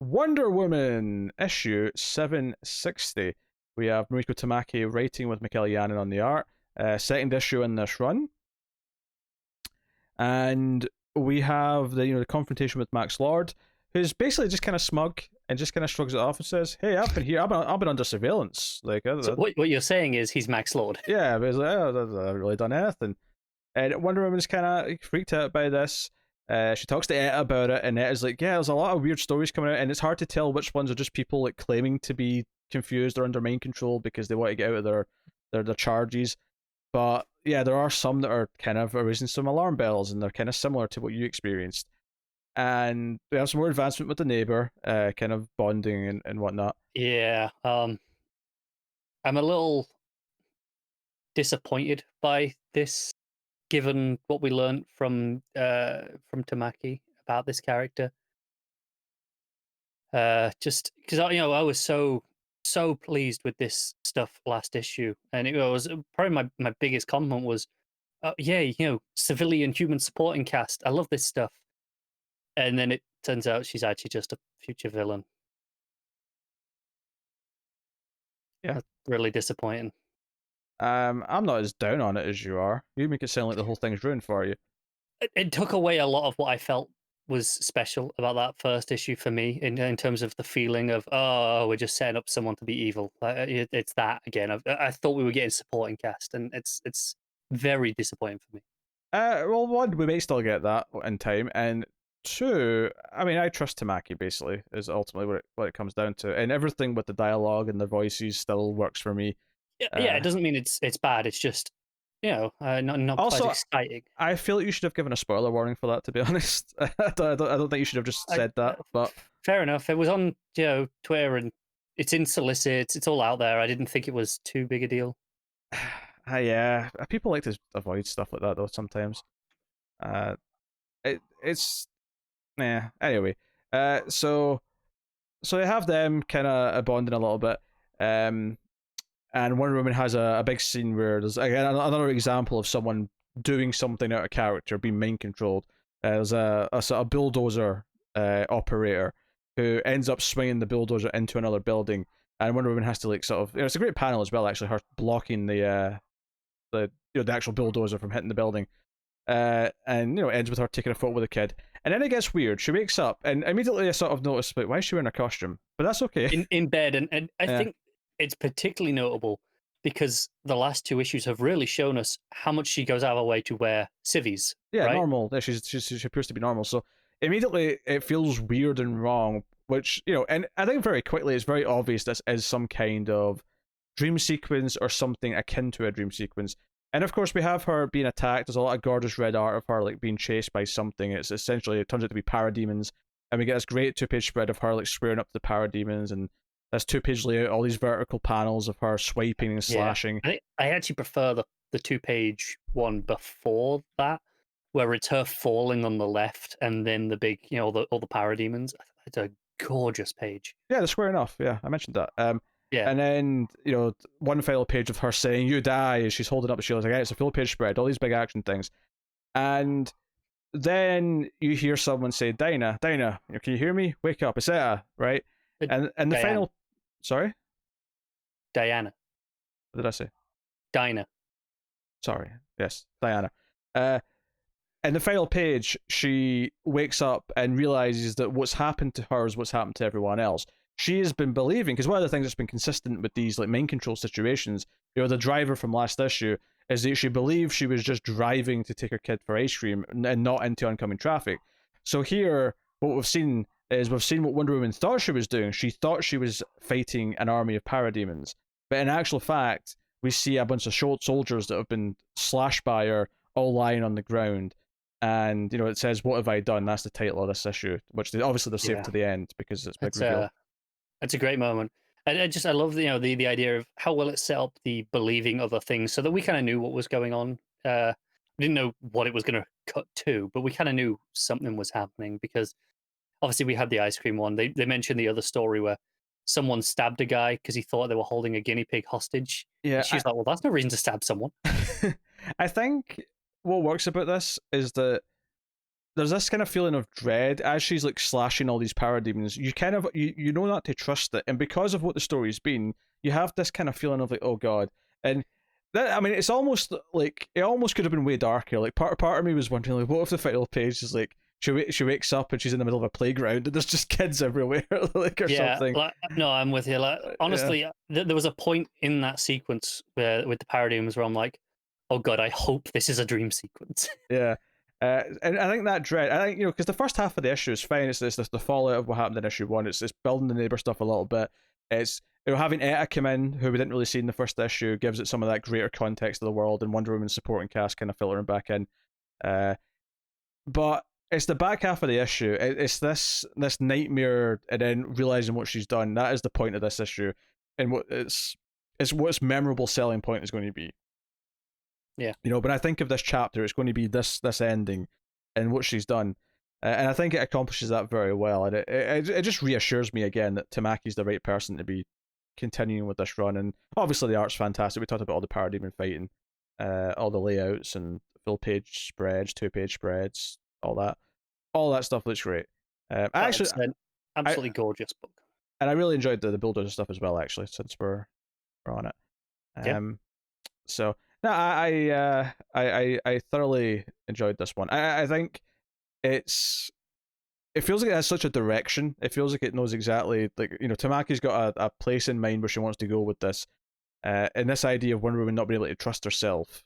Wonder Woman issue 760. We have Mariko Tamaki writing with Michaela Yannon on the art. Second issue in this run. And we have the confrontation with Max Lord, who's basically just kind of smug and just kind of shrugs it off and says, "Hey, I've been here. I've been under surveillance." So what you're saying is he's Max Lord. Yeah, but he's like, "Oh, I haven't really done anything." And Wonder Woman's kind of freaked out by this. She talks to Etta about it, and Etta's like, "Yeah, there's a lot of weird stories coming out, and it's hard to tell which ones are just people like claiming to be confused or under mind control because they want to get out of their charges. But yeah, there are some that are kind of raising some alarm bells, and they're kind of similar to what you experienced. And we have some more advancement with the neighbor, kind of bonding and whatnot. Yeah. I'm a little disappointed by this, given what we learned from Tamaki about this character. Just because I was so pleased with this stuff last issue, and it was probably my biggest compliment was, yeah, civilian human supporting cast. I love this stuff, and then it turns out she's actually just a future villain. Yeah. That's really disappointing. I'm not as down on it as you are. You make it sound like the whole thing's ruined for you. It took away a lot of what I felt was special about that first issue for me, in terms of the feeling of, oh, we're just setting up someone to be evil. It's that again. I thought we were getting supporting cast, and it's very disappointing for me. Well, one, we may still get that in time, and two, I mean, I trust Tamaki. Basically, is ultimately what it comes down to, and everything with the dialogue and the voices still works for me. Yeah, it doesn't mean it's bad. It's just not Also, quite exciting. I feel like you should have given a spoiler warning for that. To be honest, I don't think you should have just said that. But fair enough. It was on Twitter, and it's in solicit. It's all out there. I didn't think it was too big a deal. Yeah, people like to avoid stuff like that though sometimes. It's yeah. Anyway, so you have them kind of bonding a little bit, and Wonder Woman has a big scene where there's again another example of someone doing something out of character, being mind controlled. There's a sort of bulldozer operator who ends up swinging the bulldozer into another building, and Wonder Woman has to like sort of it's a great panel as well actually, her blocking the the actual bulldozer from hitting the building. And ends with her taking a photo with a kid, and then it gets weird. She wakes up, and immediately I sort of notice, like, why is she wearing a costume? But that's okay. In bed, and I think it's particularly notable because the last two issues have really shown us how much she goes out of her way to wear civvies. Yeah, right? normal. Yeah, she appears to be normal. So immediately it feels weird and wrong, which and I think very quickly it's very obvious this is some kind of dream sequence or something akin to a dream sequence. And of course, we have her being attacked. There's a lot of gorgeous red art of her like being chased by something. It's essentially, it turns out to be parademons, and we get this great 2-page spread of her like squaring up to the parademons, and this 2-page layout, all these vertical panels of her swiping and slashing. I actually prefer the 2-page one before that, where it's her falling on the left, and then the big all the parademons. It's a gorgeous page. Yeah, the squaring off. Yeah, I mentioned that. Yeah. And then, one final page of her saying, "You die," as she's holding up the shield. Like, it's a full page spread, all these big action things. And then you hear someone say, Dinah, can you hear me? Wake up, it's Etta, right? And the Diana. final... Sorry? Diana. What did I say? Dinah. Sorry. Yes, Diana. In the final page, she wakes up and realizes that what's happened to her is what's happened to everyone else. She has been believing, because one of the things that's been consistent with these like mind control situations, the driver from last issue, is that she believed she was just driving to take her kid for ice cream and not into oncoming traffic. So here, what we've seen what Wonder Woman thought she was doing. She thought she was fighting an army of parademons, but in actual fact, we see a bunch of soldiers that have been slashed by her, all lying on the ground. And it says, "What have I done?" That's the title of this issue, which they've saved to the end because it's big reveal. It's a great moment. I love the idea of how well it set up the believing other things, so that we kind of knew what was going on. We didn't know what it was going to cut to, but we kind of knew something was happening because obviously we had the ice cream one. They mentioned the other story where someone stabbed a guy because he thought they were holding a guinea pig hostage. Yeah, and she's like, "Well, that's no reason to stab someone." I think what works about this is that there's this kind of feeling of dread as she's like slashing all these parademons. You kind of you know not to trust it, and because of what the story's been, you have this kind of feeling of like, oh god. And that, I mean, it's almost like it almost could have been way darker. Like part of me was wondering, like, what if the final page is like she wakes up and she's in the middle of a playground and there's just kids everywhere, like, or something. Like, no, I'm with you. Like, honestly, there was a point in that sequence where with the parademons where I'm like, oh god, I hope this is a dream sequence. Yeah. And I think that dread, I think, because the first half of the issue is fine. It's the fallout of what happened in issue one. It's building the neighbor stuff a little bit. It's having Etta come in, who we didn't really see in the first issue, gives it some of that greater context of the world, and Wonder Woman's supporting cast kind of filtering back in. But it's the back half of the issue. It's this nightmare, and then realizing what she's done. That is the point of this issue, and what it's what's memorable selling point is going to be. Yeah. When I think of this chapter, it's going to be this ending and what she's done. And I think it accomplishes that very well. And it just reassures me again that Tamaki's the right person to be continuing with this run. And obviously the art's fantastic. We talked about all the parademon fighting, all the layouts and full page spreads, 2-page spreads, all that. All that stuff looks great. Actually, an absolutely gorgeous book. And I really enjoyed the builders stuff as well, actually, since we're on it. So no, I thoroughly enjoyed this one. I think it feels like it has such a direction. It feels like it knows exactly, like, Tamaki's got a place in mind where she wants to go with this, and this idea of Wonder Woman not being able to trust herself,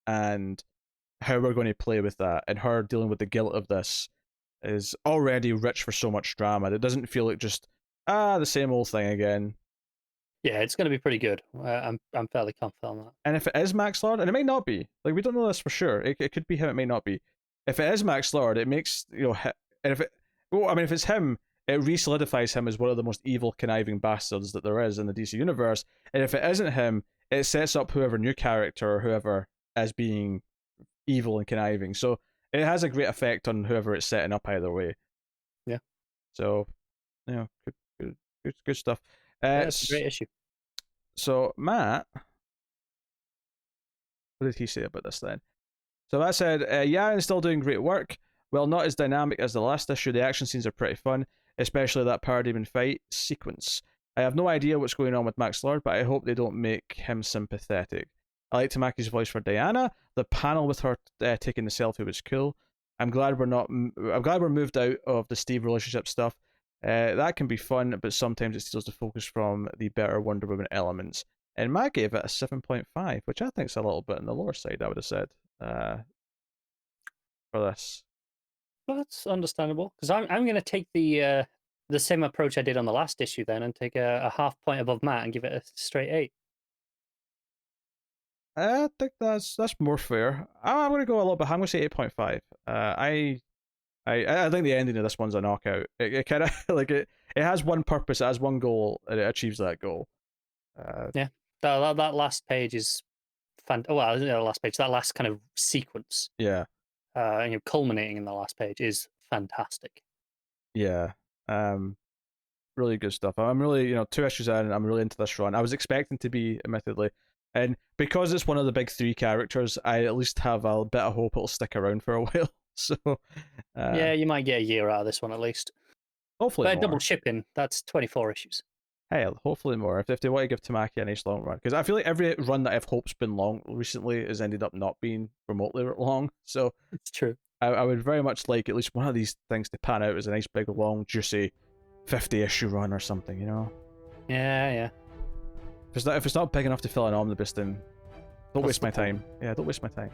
and how we're going to play with that, and her dealing with the guilt of this is already rich for so much drama. It doesn't feel like just the same old thing again. Yeah, it's going to be pretty good. I'm fairly confident on that. And if it is Max Lord, and it may not be, like, we don't know this for sure. It could be him. It may not be. If it is Max Lord, it makes and if it's him, it re-solidifies him as one of the most evil, conniving bastards that there is in the DC universe. And if it isn't him, it sets up whoever new character or whoever as being evil and conniving. So it has a great effect on whoever it's setting up either way. Yeah. So, good stuff. It's a great issue. So Matt, what did he say about this then? So Matt said, Yaren's still doing great work. Well, not as dynamic as the last issue, the action scenes are pretty fun, especially that parademon fight sequence. I have no idea what's going on with Max Lord, but I hope they don't make him sympathetic. I like Tamaki's voice for Diana. The panel with her taking the selfie was cool. I'm glad we're moved out of the Steve relationship stuff. That can be fun, but sometimes it steals the focus from the better Wonder Woman elements. And Matt gave it a 7.5, which I think is a little bit on the lower side, I would have said, for this. Well, that's understandable, because I'm going to take the same approach I did on the last issue then, and take a half point above Matt and give it a straight 8. I think that's more fair. I'm going to go a little bit. I'm going to say 8.5. I think the ending of this one's a knockout. It kind of like it has one purpose, it has one goal, and it achieves that goal. Yeah, that last page is well, the last page, that last kind of sequence. Yeah. Culminating in the last page is fantastic. Yeah. Really good stuff. I'm really, 2 issues in, I'm really into this run. I was expecting to be, admittedly, and because it's one of the big 3 characters, I at least have a bit of hope it'll stick around for a while. So, yeah, you might get a year out of this one at least. Hopefully, but more. Double shipping, that's 24 issues. Hey, hopefully more. If they want to give Tamaki a nice long run, because I feel like every run that I've hope's been long recently has ended up not being remotely long. So it's true. I would very much like at least one of these things to pan out as a nice big long juicy 50-issue run or something, Yeah. If it's not big enough to fill an omnibus, then don't waste my time. Yeah, don't waste my time.